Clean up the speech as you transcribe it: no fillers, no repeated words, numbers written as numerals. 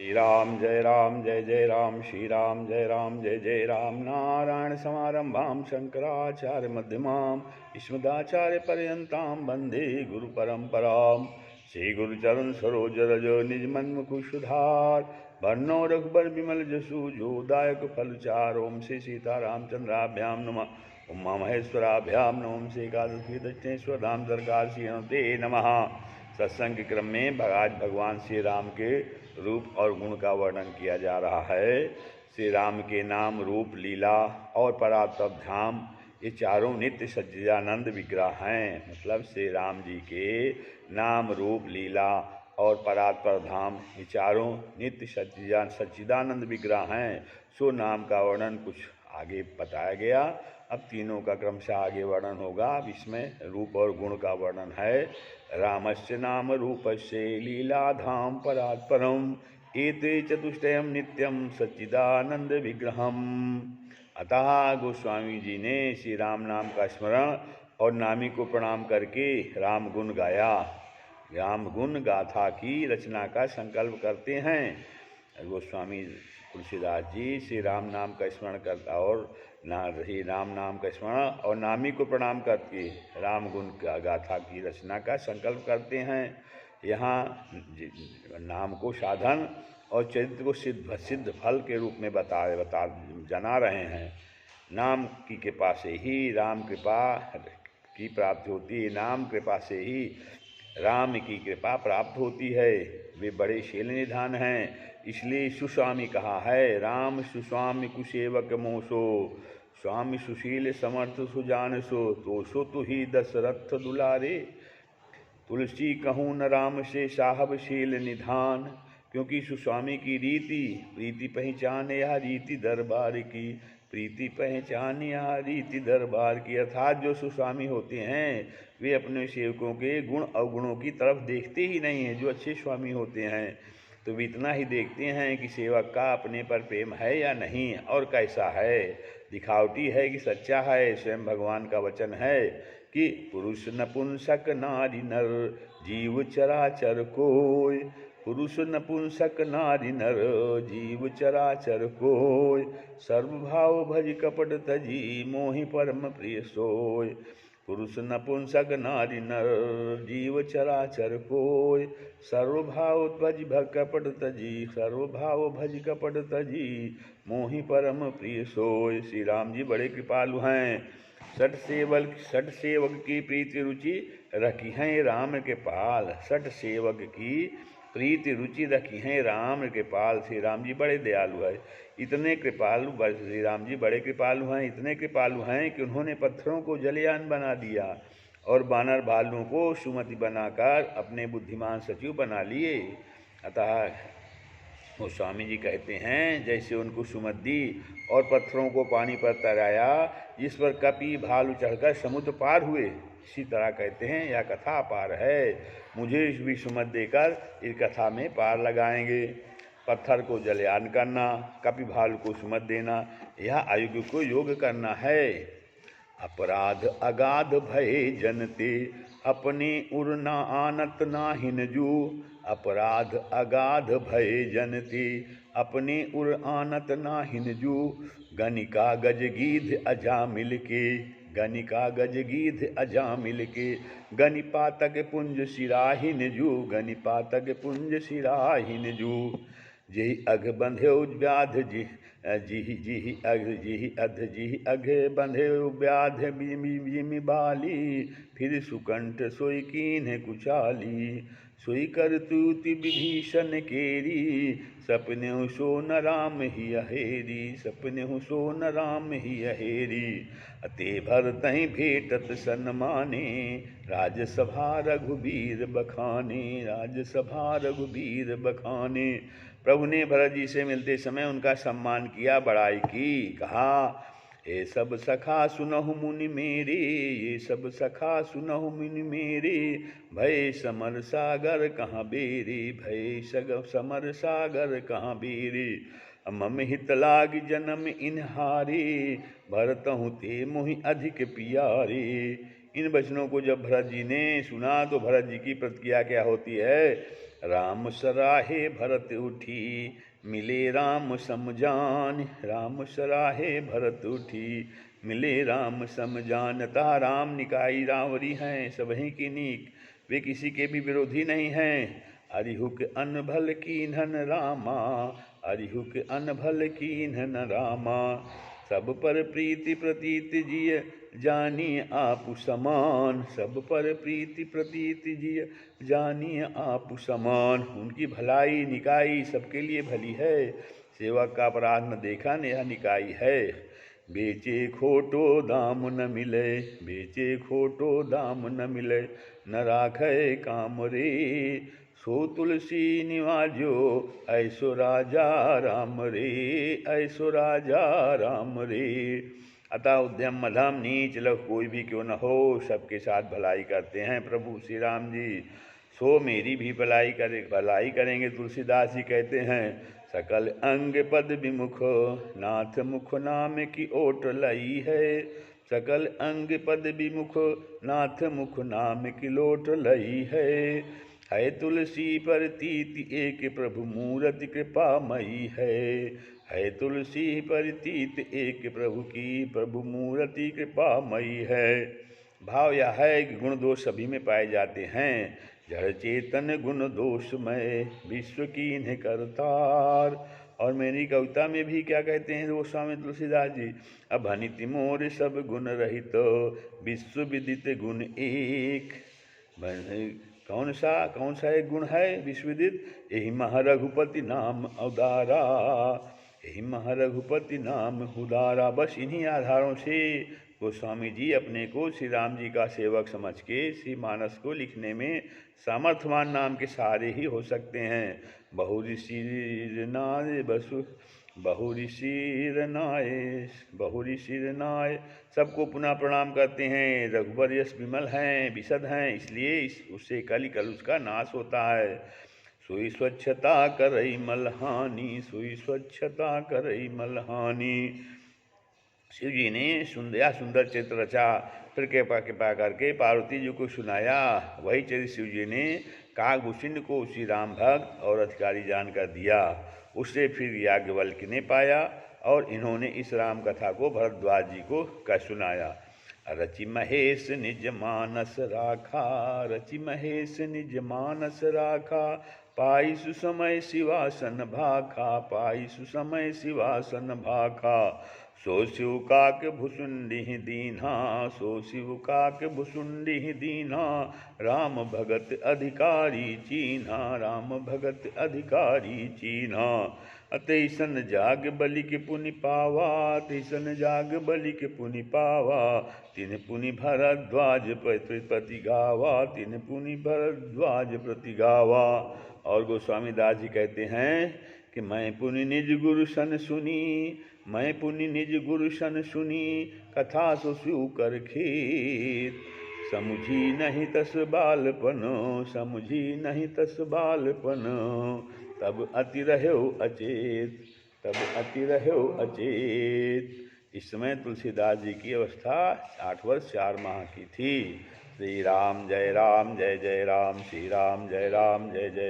राम जय जय राम, श्री राम जय राम जय जय राम। नारायण समारंभां शंकराचार्य मध्यमाम् अस्मदाचार्य पर्यन्तां वन्दे गुरु परंपराम्। श्री गुरुचरण सरोज रज निज मन मुकुर सुधार, वर्णो रघुबर विमल जसु जो दायक फल चार। ओम श्री सीतारामचंद्राभ्यां नमः। उमा महेश्वराभ्यां नमः। श्री एकादशी दक्षिणेश्वर धाम सरकार श्री नमः। सत्संग के क्रम में आज भगवान श्री राम के रूप और गुण का वर्णन किया जा रहा है। श्री राम के नाम, रूप, लीला और परात्पर धाम, ये चारों नित्य सच्चिदानंद विग्रह हैं। मतलब श्री राम जी के नाम, रूप, लीला और परात्पर धाम, ये चारों नित्य सच्चिदानंद विग्रह हैं। सो नाम का वर्णन कुछ आगे बताया गया। अब तीनों का क्रमशः आगे वर्णन होगा। अब इसमें रूप और गुण का वर्णन है। रामस्य नाम रूपस्य लीलाधाम परात्परम एते चतुष्टयम नित्यम सच्चिदानंद विग्रहम। अतः गोस्वामी जी ने श्री राम नाम का स्मरण और नामी को प्रणाम करके राम गुण गाया। राम गुण गाथा की रचना का संकल्प करते हैं। गोस्वामी तुलसीदास जी श्री राम नाम का स्मरण करता और श्री राम नाम का स्मरण और नामी को प्रणाम करके राम गुण का गाथा की रचना का संकल्प करते हैं। यहाँ नाम को साधन और चरित्र को सिद्ध फल के रूप में बता जना रहे हैं। नाम की कृपा से ही राम कृपा की प्राप्ति होती है। नाम कृपा से ही राम की कृपा प्राप्त होती है। वे बड़े शील निधान हैं, इसलिए सुस्वामी कहा है। राम सुस्वामी कुसेवक मोसो, स्वामी सुशील समर्थ सुजान सो, तो सो तु ही दशरथ दुलारे। तुलसी कहूँ न राम से साहब शील निधान, क्योंकि सुस्वामी की रीति प्रीति पहचान यह रीति दरबार की। प्रीति पहचान यह रीति दरबार की। अर्थात जो सुस्वामी होते हैं वे अपने सेवकों के गुण अवगुणों की तरफ देखते ही नहीं हैं। जो अच्छे स्वामी होते हैं तो वे इतना ही देखते हैं कि सेवक का अपने पर प्रेम है या नहीं और कैसा है, दिखावटी है कि सच्चा है। स्वयं भगवान का वचन है कि पुरुष नपुंसक नारी नर जीव चराचर कोय। पुरुष नपुंसक नारी नर जीव चराचर कोय, सर्वभाव भज कपट तजी मोहि परम प्रिय सोय। पुरुष नपुंसक नारी नर जीव चराचर कोय, सर्वभाव भज कपट तजी, सर्वभाव भज कपट तजी मोहि परम प्रिय सोय। श्री राम जी बड़े कृपालु हैं। सठ सेवक की प्रीति रुचि रखी हैं राम के पाल। सठ सेवक की प्रीति रुचि रखी हैं राम के पाल। श्री राम जी बड़े दयालु है। इतने कृपालु श्री राम जी बड़े कृपालु हैं, इतने कृपालु हैं कि उन्होंने पत्थरों को जलयान बना दिया और बानर भालुओं को सुमति बनाकर अपने बुद्धिमान सचिव बना लिए। अतः वो स्वामी जी कहते हैं जैसे उनको सुमत दी और पत्थरों को पानी पर तैराया, जिस पर कपि भालू चढ़कर समुद्र पार हुए, इसी तरह कहते हैं यह कथा पार है। मुझे भी सुमत देकर इस कथा में पार लगाएंगे। पत्थर को जलयान करना, कपि भालू को सुमत देना, यह आयु को योग करना है। अपराध अगाध भय जनते अपने उर ना आनत नाहिन जू। अपराध अगाध भय जनते अपने उर आनत नाहिन जू। गनिका गजगीध अजा मिलके, गनिका गजगीध अजा मिलके, गनिपातक पुंज सिराहिन जू, गनिपातक पुंज सिराहिन जू। जिहि अघ बंध्यो व्याध जिहि अघ बंध्यो व्याध बिमि बाली। फिर सुकंठ सोई कीन्ह कुचाली, सोई करतूति विभीषण केरी। सपनेहु सो न राम ही अहेरी, सपनेहु सो न राम ही अहेरी। अते भरतहि भेटत सन्माने, राजसभा रघुबीर बखाने, राजसभा रघुबीर बखाने। प्रभु ने भरत जी से मिलते समय उनका सम्मान किया, बड़ाई की। कहा ये सब सखा सुनहु मुनि मेरे, ये सब सखा सुनहु मुनि मेरे। भय समर सागर कहाँ बेरे, भय समर सागर कहाँ बेरे। मम हित लाग जन्म इन्हारे, भरतहु ते मोहि अधिक पियारे। इन वचनों को जब भरत जी ने सुना तो भरत जी की प्रतिक्रिया क्या होती है राम सराहे भरत उठी, मिले राम समझान। राम सराहे भरत उठी, मिले राम समझान। ता राम निकाई रावरी हैं, सबहीं की नीक, वे किसी के भी विरोधी नहीं हैं। अरिहुक अनभल कीन्हन रामा, अरिहुक अनभल कीन्हन रामा। सब पर प्रीति प्रतीत जिय, जानिए आपु समान। सब पर प्रीति प्रतीत जिय, जानिए आपु समान। उनकी भलाई निकाई सबके लिए भली है, सेवक का अपराध न देखा नेह निकाई है। बेचे खोटो दाम न मिले, बेचे खोटो दाम न मिले, न राखे काम रे। सो तुलसी निवाजो, ऐसो राजा राम रे, ऐसो राजा राम रे। अतः उद्यम मध्यम नीच लघु कोई भी क्यों न हो, सबके साथ भलाई करते हैं प्रभु श्री राम जी। सो मेरी भी भलाई करेंगे। तुलसीदास जी कहते हैं, सकल अंग पद विमुख, नाथ मुख नाम की ओट लई है। सकल अंग पद विमुख, नाथ मुख नाम की लोट लई है तुलसी पर तीति एक प्रभु मूरति कृपामयी है तुलसी पर तीत एक प्रभु की, प्रभु मूरति कृपामयी है। भाव यह है कि गुण दोष सभी में पाए जाते हैं। जड़ चेतन गुण दोषमय, विश्व कीन्ह करतार। और मेरी कविता में भी क्या कहते हैं गोस्वामी तुलसीदास जी, अभनिति मोर सब गुण रहित, विश्व विदित गुण एक। कौन सा एक गुण है विश्वविदित? यही महारघुपति नाम उदारा, यही महारघुपति नाम उदारा। बस इन्हीं आधारों से गोस्वामी जी अपने को श्री राम जी का सेवक समझ के श्री मानस को लिखने में सामर्थ्यवान नाम के सहारे ही हो सकते हैं। बहुऋषि नाय बसु, बहुऋषि नाय सबको पुनः प्रणाम करते हैं। रघुबर यश विमल हैं, विशद हैं, इसलिए उससे कल उसका नाश होता है। सोई स्वच्छता करई मलहानी, सोई स्वच्छता करई मलहानी। शिव जी ने सुंदर चित्र रचा, फिर कृपा करके पार्वती जी को सुनाया। वही चरित्र शिव जी ने काकभूषण को श्री राम भक्त और अधिकारी जानकर दिया। उससे फिर याज्ञवल्क्य ने पाया और इन्होंने इस राम कथा को भरद्वाज जी को कह सुनाया। रचि महेश निज मानस राखा, रचि महेश निज मानस राखा, पाई सुसमय शिवासन भाखा, पाई सुसमय शिवासन भाखा। सो शिव काक भुसुंडी दीन्हा, सो शिव काक भुसुंडी दीन्हा, राम भगत अधिकारी चीन्हा, राम भगत अधिकारी चीन्हा। अतैसन जाग बलि के पुनि पावा, तैसन जाग बलि के पुनि पावा, तिन पुनि भरद्वाज प्रति गावा, तिन पुनि भरद्वाज प्रति गावा। और गोस्वामी दास जी कहते हैं कि मैं पुनि निज गुरु सन सुनी, मैं पुनि निज गुरु सन सुनी, कथा सो शिव कर खेत। समुझी नहीं तस बालपन, समुझी नहीं तस बालपन, तब अति रहो अचेत, तब अति रहो अचेत। इस समय तुलसीदास जी की अवस्था 8 वर्ष 4 माह की थी। श्री राम जय राम, जय जय राम, श्री राम जय राम, जय जय।